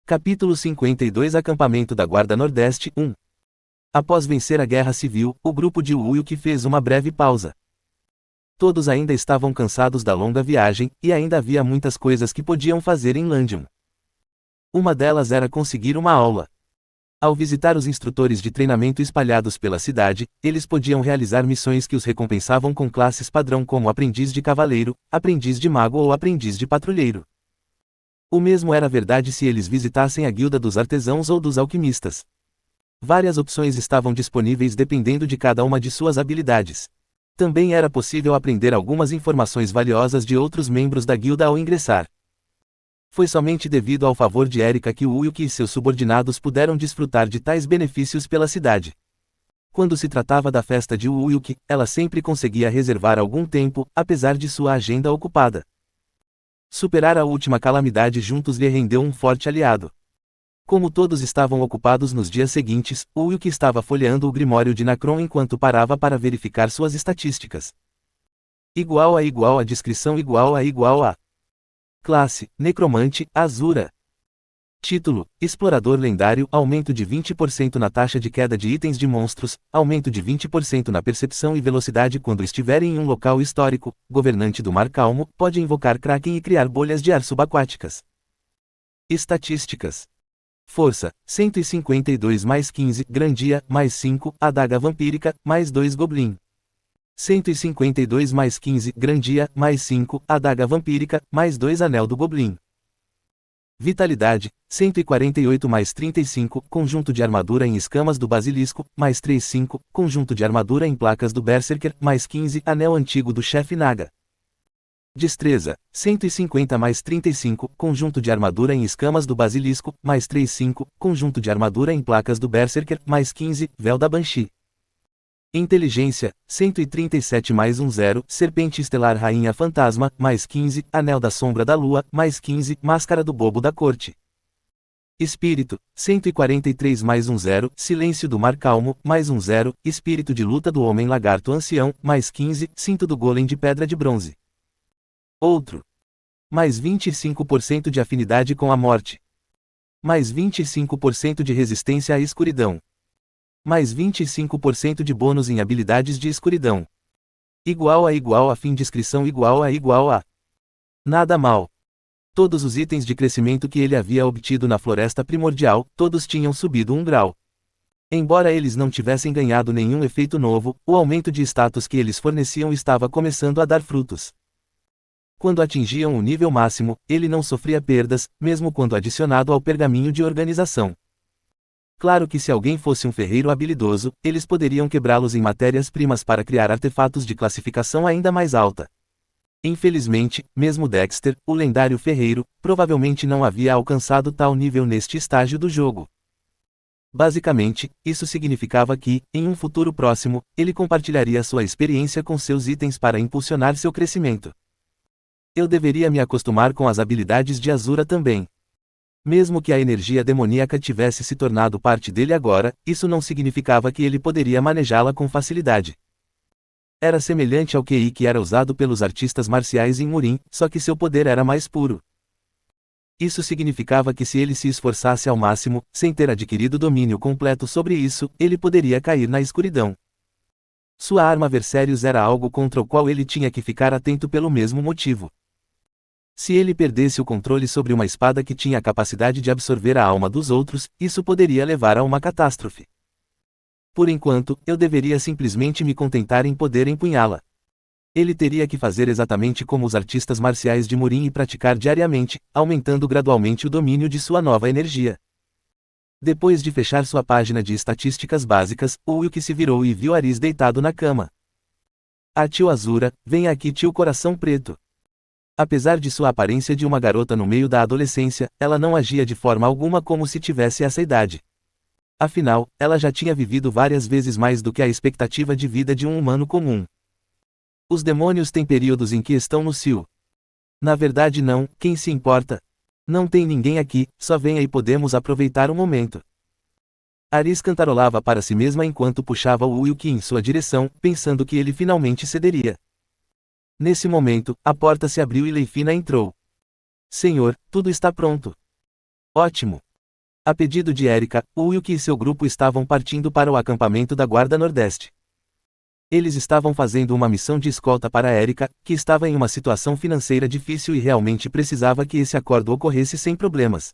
Capítulo 52 Acampamento da Guarda Nordeste 1. Após vencer a Guerra Civil, o grupo de Uyuk fez uma breve pausa. Todos ainda estavam cansados da longa viagem, e ainda havia muitas coisas que podiam fazer em Landium. Uma delas era conseguir uma aula. Ao visitar os instrutores de treinamento espalhados pela cidade, eles podiam realizar missões que os recompensavam com classes padrão como aprendiz de cavaleiro, aprendiz de mago ou aprendiz de patrulheiro. O mesmo era verdade se eles visitassem a guilda dos artesãos ou dos alquimistas. Várias opções estavam disponíveis dependendo de cada uma de suas habilidades. Também era possível aprender algumas informações valiosas de outros membros da guilda ao ingressar. Foi somente devido ao favor de Erika que Uyuk e seus subordinados puderam desfrutar de tais benefícios pela cidade. Quando se tratava da festa de Uyuk, ela sempre conseguia reservar algum tempo, apesar de sua agenda ocupada. Superar a última calamidade juntos lhe rendeu um forte aliado. Como todos estavam ocupados nos dias seguintes, Uyuk estava folheando o Grimório de Nacron enquanto parava para verificar suas estatísticas. Igual a descrição igual a. Classe, Necromante, Azura. Título, Explorador Lendário, aumento de 20% na taxa de queda de itens de monstros, aumento de 20% na percepção e velocidade quando estiver em um local histórico, governante do Mar Calmo, pode invocar Kraken e criar bolhas de ar subaquáticas. Estatísticas. Força, 152 mais 15, Grandia, mais 5, Adaga Vampírica, mais 2 Goblin. 152 mais 15, Grandia, mais 5, Adaga Vampírica, mais 2 Anel do Goblin. Vitalidade, 148 mais 35, Conjunto de armadura em escamas do Basilisco, mais 35, Conjunto de armadura em placas do Berserker, mais 15, Anel antigo do Chefe Naga. Destreza, 150 mais 35, Conjunto de armadura em escamas do Basilisco, mais 35, Conjunto de armadura em placas do Berserker, mais 15, Véu da Banshee. Inteligência, 137 mais 10, Serpente Estelar Rainha Fantasma, mais 15, Anel da Sombra da Lua, mais 15, Máscara do Bobo da Corte. Espírito, 143 mais 10, Silêncio do Mar Calmo, mais 10, Espírito de Luta do Homem Lagarto Ancião, mais 15, Cinto do Golem de Pedra de Bronze. Outro. Mais 25% de afinidade com a morte. Mais 25% de resistência à escuridão. Mais 25% de bônus em habilidades de escuridão. Igual a fim descrição igual a. Nada mal. Todos os itens de crescimento que ele havia obtido na Floresta Primordial, todos tinham subido um grau. Embora eles não tivessem ganhado nenhum efeito novo, o aumento de status que eles forneciam estava começando a dar frutos. Quando atingiam o nível máximo, ele não sofria perdas, mesmo quando adicionado ao pergaminho de organização. Claro que se alguém fosse um ferreiro habilidoso, eles poderiam quebrá-los em matérias-primas para criar artefatos de classificação ainda mais alta. Infelizmente, mesmo Dexter, o lendário ferreiro, provavelmente não havia alcançado tal nível neste estágio do jogo. Basicamente, isso significava que, em um futuro próximo, ele compartilharia sua experiência com seus itens para impulsionar seu crescimento. Eu deveria me acostumar com as habilidades de Azura também. Mesmo que a energia demoníaca tivesse se tornado parte dele agora, isso não significava que ele poderia manejá-la com facilidade. Era semelhante ao QI que era usado pelos artistas marciais em Murim, só que seu poder era mais puro. Isso significava que se ele se esforçasse ao máximo, sem ter adquirido domínio completo sobre isso, ele poderia cair na escuridão. Sua arma Versérius era algo contra o qual ele tinha que ficar atento pelo mesmo motivo. Se ele perdesse o controle sobre uma espada que tinha a capacidade de absorver a alma dos outros, isso poderia levar a uma catástrofe. Por enquanto, eu deveria simplesmente me contentar em poder empunhá-la. Ele teria que fazer exatamente como os artistas marciais de Murim e praticar diariamente, aumentando gradualmente o domínio de sua nova energia. Depois de fechar sua página de estatísticas básicas, Uyuk se virou e viu Aris deitado na cama. Ah, tio Azura, venha aqui, tio Coração Preto. Apesar de sua aparência de uma garota no meio da adolescência, ela não agia de forma alguma como se tivesse essa idade. Afinal, ela já tinha vivido várias vezes mais do que a expectativa de vida de um humano comum. Os demônios têm períodos em que estão no cio. Na verdade não, quem se importa? Não tem ninguém aqui, só venha e podemos aproveitar o momento. Aris cantarolava para si mesma enquanto puxava o Uyuk em sua direção, pensando que ele finalmente cederia. Nesse momento, a porta se abriu e Leifina entrou. Senhor, tudo está pronto. Ótimo. A pedido de Erika, Wilk e seu grupo estavam partindo para o acampamento da Guarda Nordeste. Eles estavam fazendo uma missão de escolta para Erika, que estava em uma situação financeira difícil e realmente precisava que esse acordo ocorresse sem problemas.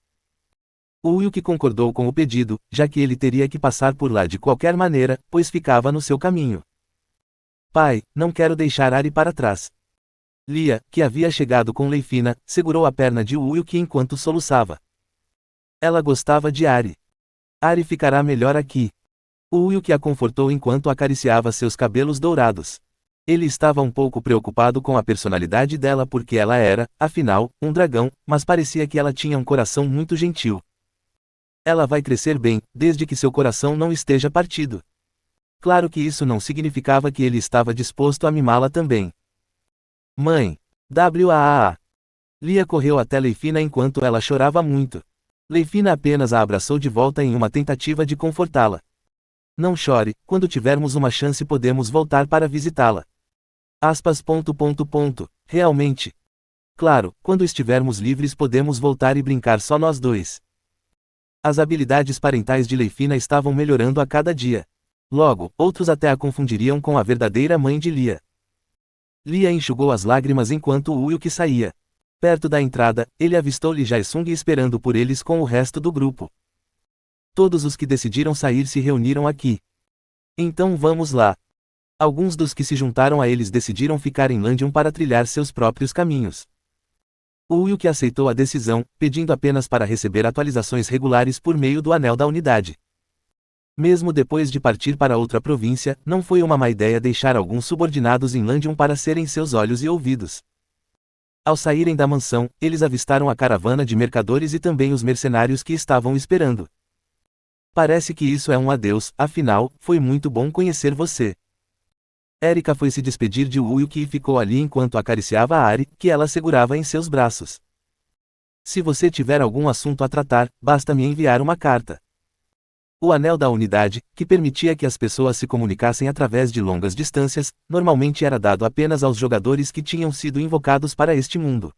Wilk concordou com o pedido, já que ele teria que passar por lá de qualquer maneira, pois ficava no seu caminho. Pai, não quero deixar Ari para trás. Lia, que havia chegado com Leifina, segurou a perna de Wilk enquanto soluçava. Ela gostava de Ari. Ari ficará melhor aqui. Wilk a confortou enquanto acariciava seus cabelos dourados. Ele estava um pouco preocupado com a personalidade dela porque ela era, afinal, um dragão, mas parecia que ela tinha um coração muito gentil. Ela vai crescer bem, desde que seu coração não esteja partido. Claro que isso não significava que ele estava disposto a mimá-la também. Mãe. WAAA. Lia correu até Leifina enquanto ela chorava muito. Leifina apenas a abraçou de volta em uma tentativa de confortá-la. Não chore, quando tivermos uma chance podemos voltar para visitá-la. Realmente. Claro, quando estivermos livres podemos voltar e brincar só nós dois. As habilidades parentais de Leifina estavam melhorando a cada dia. Logo, outros até a confundiriam com a verdadeira mãe de Lia. Lia enxugou as lágrimas enquanto Wilk saía. Perto da entrada, ele avistou Lee Jae-sung esperando por eles com o resto do grupo. Todos os que decidiram sair se reuniram aqui. Então vamos lá. Alguns dos que se juntaram a eles decidiram ficar em Landium para trilhar seus próprios caminhos. Wilk aceitou a decisão, pedindo apenas para receber atualizações regulares por meio do Anel da Unidade. Mesmo depois de partir para outra província, não foi uma má ideia deixar alguns subordinados em Landium para serem seus olhos e ouvidos. Ao saírem da mansão, eles avistaram a caravana de mercadores e também os mercenários que estavam esperando. Parece que isso é um adeus, afinal, foi muito bom conhecer você. Erika foi se despedir de Wilk e ficou ali enquanto acariciava a Ari, que ela segurava em seus braços. Se você tiver algum assunto a tratar, basta me enviar uma carta. O Anel da Unidade, que permitia que as pessoas se comunicassem através de longas distâncias, normalmente era dado apenas aos jogadores que tinham sido invocados para este mundo.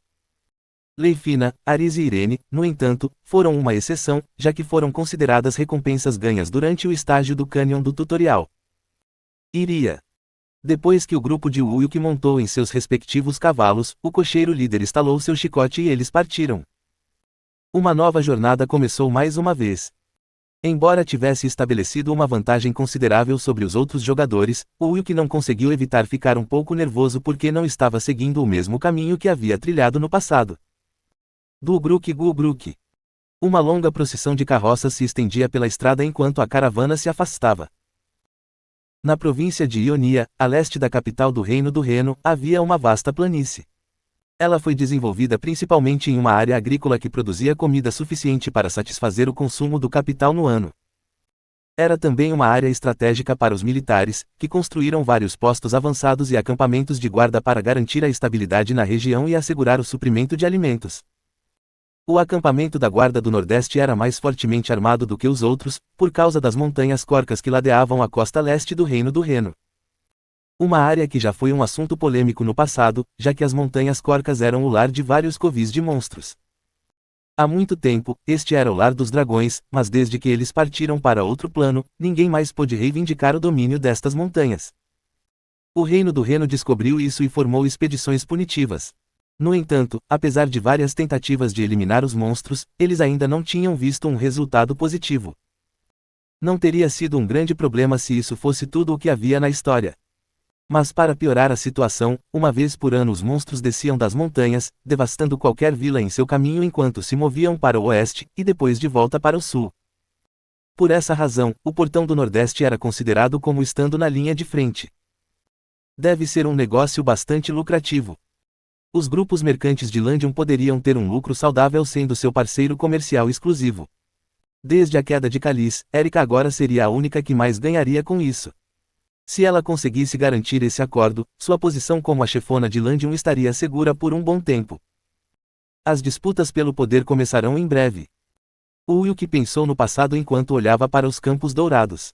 Leifina, Aris e Irene, no entanto, foram uma exceção, já que foram consideradas recompensas ganhas durante o estágio do Canyon do tutorial. Iria. Depois que o grupo de Wilk montou em seus respectivos cavalos, o cocheiro líder estalou seu chicote e eles partiram. Uma nova jornada começou mais uma vez. Embora tivesse estabelecido uma vantagem considerável sobre os outros jogadores, Wilk não conseguiu evitar ficar um pouco nervoso porque não estava seguindo o mesmo caminho que havia trilhado no passado. Gubruk Gubruk. Uma longa procissão de carroças se estendia pela estrada enquanto a caravana se afastava. Na província de Ionia, a leste da capital do Reino do Reno, havia uma vasta planície. Ela foi desenvolvida principalmente em uma área agrícola que produzia comida suficiente para satisfazer o consumo do capital no ano. Era também uma área estratégica para os militares, que construíram vários postos avançados e acampamentos de guarda para garantir a estabilidade na região e assegurar o suprimento de alimentos. O acampamento da Guarda do Nordeste era mais fortemente armado do que os outros, por causa das montanhas Corcas que ladeavam a costa leste do Reino do Reno. Uma área que já foi um assunto polêmico no passado, já que as montanhas Corcas eram o lar de vários covis de monstros. Há muito tempo, este era o lar dos dragões, mas desde que eles partiram para outro plano, ninguém mais pôde reivindicar o domínio destas montanhas. O Reino do Reno descobriu isso e formou expedições punitivas. No entanto, apesar de várias tentativas de eliminar os monstros, eles ainda não tinham visto um resultado positivo. Não teria sido um grande problema se isso fosse tudo o que havia na história. Mas para piorar a situação, uma vez por ano os monstros desciam das montanhas, devastando qualquer vila em seu caminho enquanto se moviam para o oeste, e depois de volta para o sul. Por essa razão, o Portão do Nordeste era considerado como estando na linha de frente. Deve ser um negócio bastante lucrativo. Os grupos mercantes de Landium poderiam ter um lucro saudável sendo seu parceiro comercial exclusivo. Desde a queda de Kalis, Erika agora seria a única que mais ganharia com isso. Se ela conseguisse garantir esse acordo, sua posição como a chefona de Landium estaria segura por um bom tempo. As disputas pelo poder começarão em breve. Wilk pensou no passado enquanto olhava para os Campos Dourados.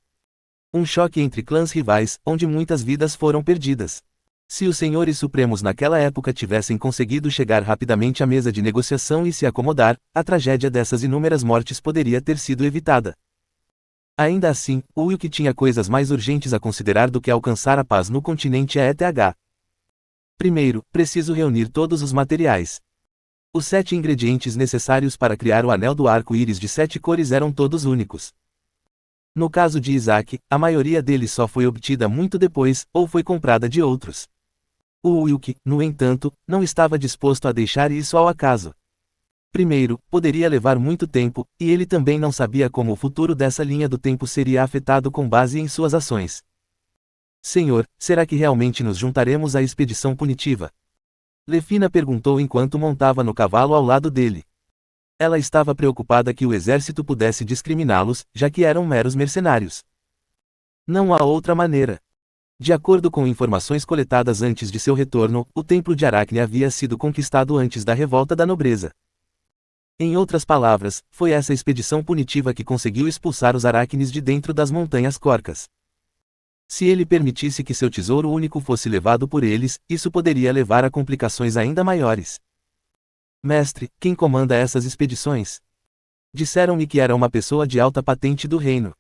Um choque entre clãs rivais, onde muitas vidas foram perdidas. Se os senhores supremos naquela época tivessem conseguido chegar rapidamente à mesa de negociação e se acomodar, a tragédia dessas inúmeras mortes poderia ter sido evitada. Ainda assim, Wilk tinha coisas mais urgentes a considerar do que alcançar a paz no continente ETH. Primeiro, preciso reunir todos os materiais. Os 7 ingredientes necessários para criar o anel do arco-íris de 7 cores eram todos únicos. No caso de Isaac, a maioria deles só foi obtida muito depois, ou foi comprada de outros. O Wilk, no entanto, não estava disposto a deixar isso ao acaso. Primeiro, poderia levar muito tempo, e ele também não sabia como o futuro dessa linha do tempo seria afetado com base em suas ações. Senhor, será que realmente nos juntaremos à expedição punitiva? Lefina perguntou enquanto montava no cavalo ao lado dele. Ela estava preocupada que o exército pudesse discriminá-los, já que eram meros mercenários. Não há outra maneira. De acordo com informações coletadas antes de seu retorno, o Templo de Aracne havia sido conquistado antes da revolta da nobreza. Em outras palavras, foi essa expedição punitiva que conseguiu expulsar os Aracnes de dentro das Montanhas Corcas. Se ele permitisse que seu tesouro único fosse levado por eles, isso poderia levar a complicações ainda maiores. Mestre, quem comanda essas expedições? Disseram-me que era uma pessoa de alta patente do reino.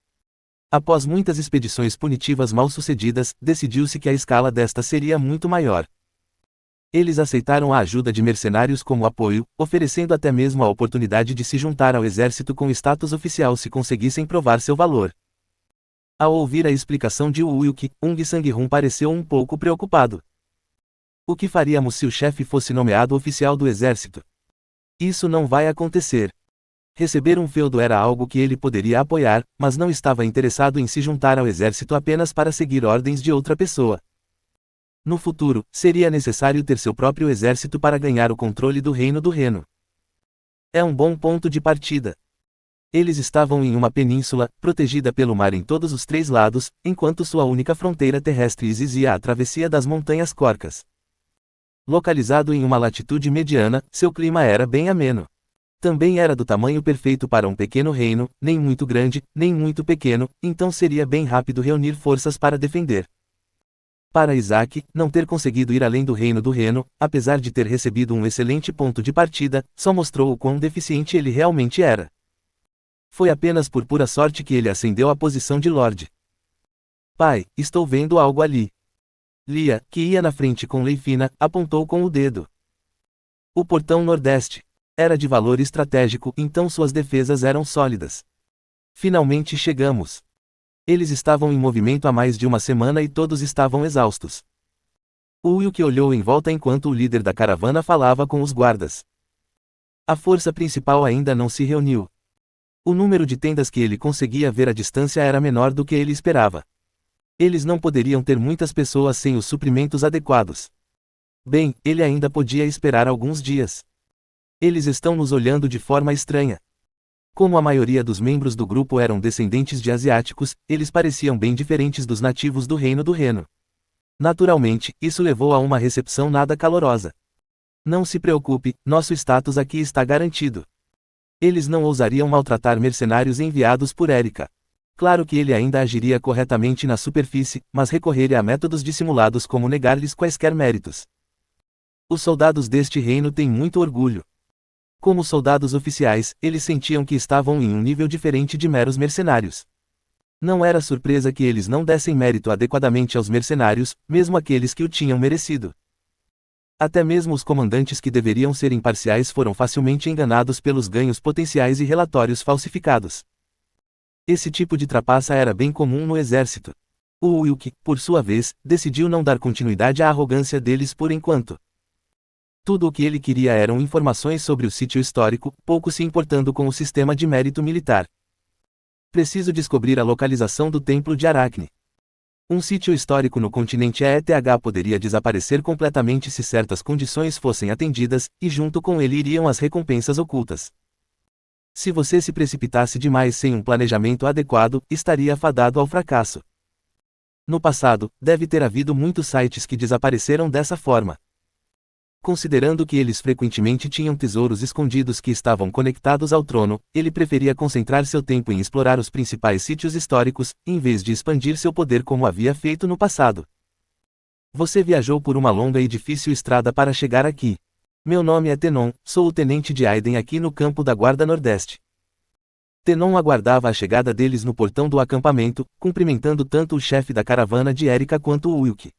Após muitas expedições punitivas mal sucedidas, decidiu-se que a escala desta seria muito maior. Eles aceitaram a ajuda de mercenários como apoio, oferecendo até mesmo a oportunidade de se juntar ao exército com status oficial se conseguissem provar seu valor. Ao ouvir a explicação de Wilk, Ung Sanghun pareceu um pouco preocupado. O que faríamos se o chefe fosse nomeado oficial do exército? Isso não vai acontecer. Receber um feudo era algo que ele poderia apoiar, mas não estava interessado em se juntar ao exército apenas para seguir ordens de outra pessoa. No futuro, seria necessário ter seu próprio exército para ganhar o controle do reino do Reno. É um bom ponto de partida. Eles estavam em uma península, protegida pelo mar em todos os 3 lados, enquanto sua única fronteira terrestre exigia a travessia das Montanhas Corcas. Localizado em uma latitude mediana, seu clima era bem ameno. Também era do tamanho perfeito para um pequeno reino, nem muito grande, nem muito pequeno, então seria bem rápido reunir forças para defender. Para Isaac, não ter conseguido ir além do reino do Reno, apesar de ter recebido um excelente ponto de partida, só mostrou o quão deficiente ele realmente era. Foi apenas por pura sorte que ele ascendeu à posição de Lorde. Pai, estou vendo algo ali. Lia, que ia na frente com Leifina, apontou com o dedo. O portão nordeste. Era de valor estratégico, então suas defesas eram sólidas. Finalmente chegamos. Eles estavam em movimento há mais de uma semana e todos estavam exaustos. Wilk olhou em volta enquanto o líder da caravana falava com os guardas. A força principal ainda não se reuniu. O número de tendas que ele conseguia ver à distância era menor do que ele esperava. Eles não poderiam ter muitas pessoas sem os suprimentos adequados. Bem, ele ainda podia esperar alguns dias. Eles estão nos olhando de forma estranha. Como a maioria dos membros do grupo eram descendentes de asiáticos, eles pareciam bem diferentes dos nativos do Reino do Reno. Naturalmente, isso levou a uma recepção nada calorosa. Não se preocupe, nosso status aqui está garantido. Eles não ousariam maltratar mercenários enviados por Erika. Claro que ele ainda agiria corretamente na superfície, mas recorreria a métodos dissimulados como negar-lhes quaisquer méritos. Os soldados deste reino têm muito orgulho. Como soldados oficiais, eles sentiam que estavam em um nível diferente de meros mercenários. Não era surpresa que eles não dessem mérito adequadamente aos mercenários, mesmo aqueles que o tinham merecido. Até mesmo os comandantes que deveriam ser imparciais foram facilmente enganados pelos ganhos potenciais e relatórios falsificados. Esse tipo de trapaça era bem comum no exército. O Wilk, por sua vez, decidiu não dar continuidade à arrogância deles por enquanto. Tudo o que ele queria eram informações sobre o sítio histórico, pouco se importando com o sistema de mérito militar. Preciso descobrir a localização do Templo de Aracne. Um sítio histórico no continente ETH poderia desaparecer completamente se certas condições fossem atendidas, e junto com ele iriam as recompensas ocultas. Se você se precipitasse demais sem um planejamento adequado, estaria fadado ao fracasso. No passado, deve ter havido muitos sites que desapareceram dessa forma. Considerando que eles frequentemente tinham tesouros escondidos que estavam conectados ao trono, ele preferia concentrar seu tempo em explorar os principais sítios históricos, em vez de expandir seu poder como havia feito no passado. Você viajou por uma longa e difícil estrada para chegar aqui. Meu nome é Tenon, sou o tenente de Aiden aqui no campo da Guarda Nordeste. Tenon aguardava a chegada deles no portão do acampamento, cumprimentando tanto o chefe da caravana de Erika quanto o Wilk.